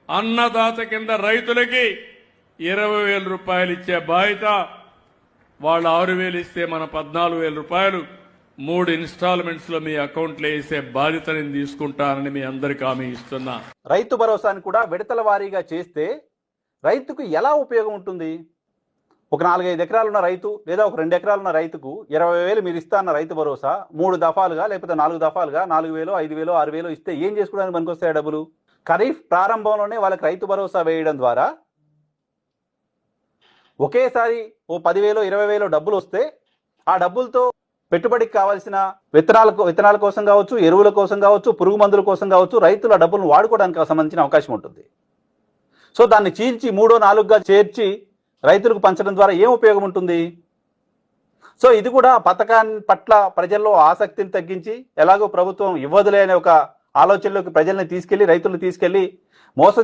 అన్నదాత కింద రైతులకి 20,000 రూపాయలు ఇచ్చే బాధ్యత, వాళ్ళు 6,000 ఇస్తే మన 14,000 రూపాయలు 3 ఇన్స్టాల్మెంట్స్ లో మీ అకౌంట్లో వేసే బాధ్యత నేను తీసుకుంటానని మీ అందరికీ హామీ ఇస్తున్నా. రైతు భరోసాని కూడా విడతల వారీగా చేస్తే రైతుకు ఎలా ఉపయోగం ఉంటుంది? ఒక 4-5 ఎకరాలు ఉన్న రైతు లేదా ఒక 2 ఎకరాలు ఉన్న రైతుకు 20,000 మీరు ఇస్తా అన్న రైతు భరోసా 3 దఫాలుగా లేకపోతే 4 దఫాలుగా 4,000, 5,000, 6,000 ఇస్తే ఏం చేసుకోవడానికి పనికొస్తాయి డబ్బులు? ఖరీఫ్ ప్రారంభంలోనే వాళ్ళకి రైతు భరోసా వేయడం ద్వారా ఒకేసారి ఓ 10,000, 20,000 డబ్బులు వస్తే ఆ డబ్బులతో పెట్టుబడికి కావాల్సిన విత్తనాల కోసం కావచ్చు, ఎరువుల కోసం కావచ్చు, పురుగు మందుల కోసం కావచ్చు, రైతుల డబ్బులను వాడుకోవడానికి సంబంధించిన అవకాశం ఉంటుంది. సో దాన్ని చీల్చి 3, 4గా చేర్చి రైతులకు పంచడం ద్వారా ఏం ఉపయోగం ఉంటుంది? సో ఇది కూడా పథకాన్ని పట్ల ప్రజల్లో ఆసక్తిని తగ్గించి ఎలాగో ప్రభుత్వం ఇవ్వదులే అనే ఒక ఆలోచనలోకి ప్రజల్ని తీసుకెళ్లి రైతులను తీసుకెళ్లి మోసం